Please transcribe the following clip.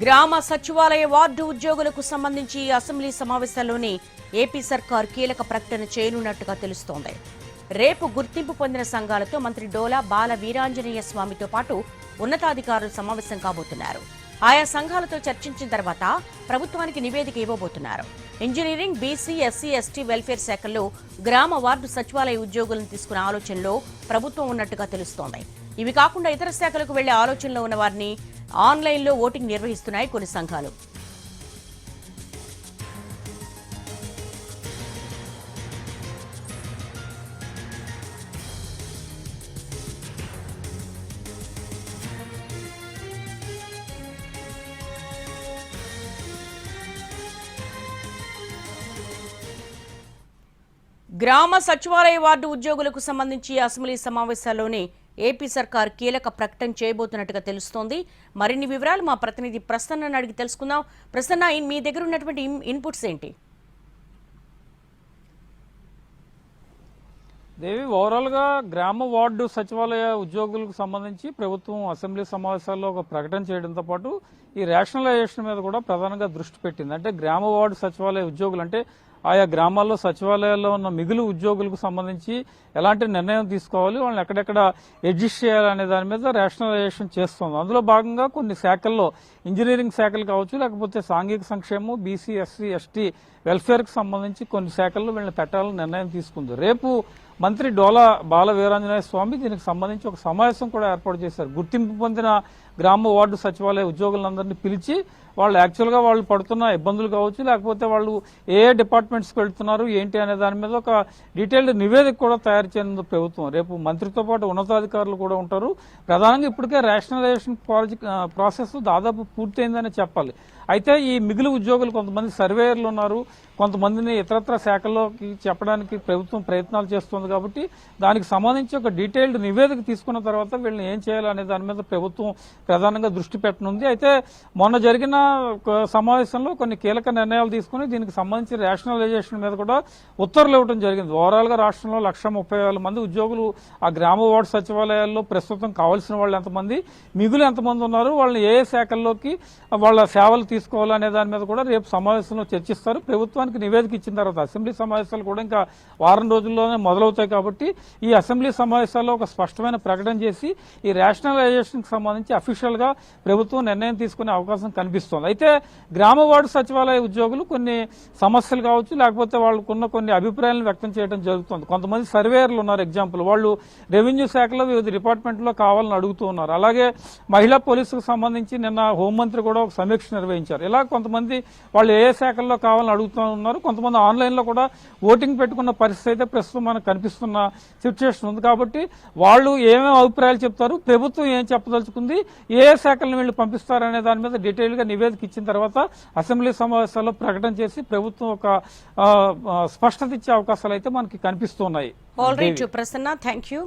గ్రామ సచివాలయ వార్డు ఉద్యోగులకు సంబంధించి అసెంబ్లీ సమావేశాల్లోనే ఏపీ సర్కార్ కీలక ప్రకటన చేయనున్నట్టుగా తెలుస్తోంది. రేపు గుర్తింపు పొందిన సంఘాలతో మంత్రి డోలా బాల వీరాంజనేయ స్వామితో పాటు ఉన్నతాధికారులు సమావేశం కాబోతున్నారు. ఆయా సంఘాలతో చర్చించిన తర్వాత ప్రభుత్వానికి నివేదిక ఇవ్వబోతున్నారు. Engineering, BC, SC, ST welfare శాఖల్లో గ్రామ వార్డు సచివాలయ ఉద్యోగులను తీసుకునే ఆలోచనలో ప్రభుత్వం ఉన్నట్టుగా తెలుస్తోంది. ఇవి కాకుండా ఇతర శాఖలకు వెళ్లే ఆలోచనలో ఉన్న వారిని ఆన్లైన్లో ఓటింగ్ నిర్వహిస్తున్నాయి కొన్ని సంఘాలు. గ్రామ సచివాలయ వార్డు ఉద్యోగులకు సంబంధించి అసెంబ్లీ సమావేశాల్లోనే ఏపీ సర్కార్ కీలక ప్రకటన చేయబోతున్నట్టుగా తెలుస్తోంది. మరిన్ని వివరాలు మా ప్రతినిధి ప్రసన్నను అడిగి తెలుసుకుందాం. ప్రసన్న, మీ దగ్గర ఉన్నటువంటి ఇన్పుట్స్ ఏంటి? దేవి, ఓవరాల్గా గ్రామ వార్డు సచివాలయ ఉద్యోగులకు సంబంధించి ప్రభుత్వం అసెంబ్లీ సమావేశాల్లో ఒక ప్రకటన చేయడంతో పాటు ఈ రేషనలైజేషన్ మీద కూడా ప్రధానంగా దృష్టి పెట్టింది. అంటే గ్రామ వార్డు సచివాలయ ఉద్యోగులు అంటే ఆయా గ్రామాల్లో సచివాలయాల్లో ఉన్న మిగులు ఉద్యోగులకు సంబంధించి ఎలాంటి నిర్ణయం తీసుకోవాలి, వాళ్ళని ఎక్కడెక్కడ అడ్జస్ట్ చేయాలనే దాని మీద రేషనలైజేషన్ చేస్తుంది. అందులో భాగంగా కొన్ని శాఖల్లో ఇంజనీరింగ్ శాఖలు కావచ్చు, లేకపోతే సాంఘిక సంక్షేమం, బీసీ, ఎస్సీ, ఎస్టీ వెల్ఫేర్కి సంబంధించి కొన్ని శాఖల్లో వీళ్ళని పెట్టాలని నిర్ణయం తీసుకుంది. రేపు మంత్రి డోలా బాల వీరాంజనేయ స్వామి దీనికి సంబంధించి ఒక సమావేశం కూడా ఏర్పాటు చేశారు. గుర్తింపు పొందిన గ్రామ వార్డు సచివాలయ ఉద్యోగులందరినీ పిలిచి వాళ్ళు యాక్చువల్గా వాళ్ళు పడుతున్న ఇబ్బందులు కావచ్చు, లేకపోతే వాళ్ళు ఏ డిపార్ట్మెంట్స్కి వెళ్తున్నారు ఏంటి అనే దాని మీద ఒక డీటెయిల్డ్ నివేదిక కూడా తయారు చేయనుంది ప్రభుత్వం. రేపు మంత్రితో పాటు ఉన్నతాధికారులు కూడా ఉంటారు. ప్రధానంగా ఇప్పటికే రేషనలైజేషన్ ప్రాసెస్ దాదాపు పూర్తయిందని చెప్పాలి. అయితే ఈ మిగులు ఉద్యోగులు కొంతమంది సర్వేయర్లు ఉన్నారు, కొంతమందిని ఇతరత్ర శాఖల్లోకి చెప్పడానికి ప్రభుత్వం ప్రయత్నాలు చేస్తుంది. కాబట్టి దానికి సంబంధించి ఒక డీటెయిల్డ్ నివేదిక తీసుకున్న తర్వాత వీళ్ళని ఏం చేయాలనే దాని మీద ప్రభుత్వం ప్రధానంగా దృష్టి పెట్టనుంది. అయితే మొన్న జరిగిన సమావేశంలో కొన్ని కీలక నిర్ణయాలు తీసుకుని దీనికి సంబంధించి రేషనలైజేషన్ మీద కూడా ఉత్తర్వులు ఇవ్వడం జరిగింది. ఓవరాల్ గా రాష్ట్రంలో 130,000 మంది ఉద్యోగులు ఆ గ్రామ వార్డు సచివాలయాల్లో ప్రస్తుతం కావాల్సిన వాళ్ళు ఎంతమంది, మిగులు ఎంతమంది ఉన్నారు, వాళ్ళని ఏ శాఖల్లోకి వాళ్ళ సేవలు తీసుకోవాలనే దాని మీద కూడా రేపు సమావేశంలో చర్చిస్తారు. ప్రభుత్వానికి నివేదిక ఇచ్చిన తర్వాత అసెంబ్లీ సమావేశాలు కూడా ఇంకా వారం రోజుల్లోనే మొదలవుతాయి. కాబట్టి ఈ అసెంబ్లీ సమావేశాల్లో ఒక స్పష్టమైన ప్రకటన చేసి ఈ రేషనలైజేషన్ కి సంబంధించి అఫీషియల్ గా ప్రభుత్వం నిర్ణయం తీసుకునే అవకాశం కనిపిస్తుంది. అయితే గ్రామ వార్డు సచివాలయ ఉద్యోగులు కొన్ని సమస్యలు కావచ్చు, లేకపోతే వాళ్ళకున్న కొన్ని అభిప్రాయాలను వ్యక్తం చేయడం జరుగుతుంది. కొంతమంది సర్వేయర్లు ఉన్నారు. ఎగ్జాంపుల్, వాళ్ళు రెవెన్యూ శాఖలో వివిధ డిపార్ట్మెంట్లో కావాలని అడుగుతూ ఉన్నారు. అలాగే మహిళా పోలీసుకు సంబంధించి నిన్న హోంమంత్రి కూడా ఒక సమీక్ష నిర్వహించారు. ఇలా కొంతమంది వాళ్ళు ఏ శాఖల్లో కావాలని అడుగుతూ ఉన్నారు. కొంతమంది ఆన్లైన్లో కూడా ఓటింగ్ పెట్టుకున్న పరిస్థితి అయితే ప్రస్తుతం మనకు కనిపిస్తున్న సిచ్యువేషన్ ఉంది. కాబట్టి వాళ్ళు ఏమేమి అభిప్రాయాలు చెప్తారు, ప్రభుత్వం ఏం చెప్పదలుచుకుంది, ఏ శాఖలను వీళ్ళు పంపిస్తారనే దాని మీద డీటెయిల్ గా నివేదిక ఇచ్చిన తర్వాత అసెంబ్లీ సమావేశాల్లో ప్రకటన చేసి ప్రభుత్వం ఒక స్పష్టత ఇచ్చే అవకాశాలు అయితే మనకి కనిపిస్తున్నాయి. All right Prasanna, thank you.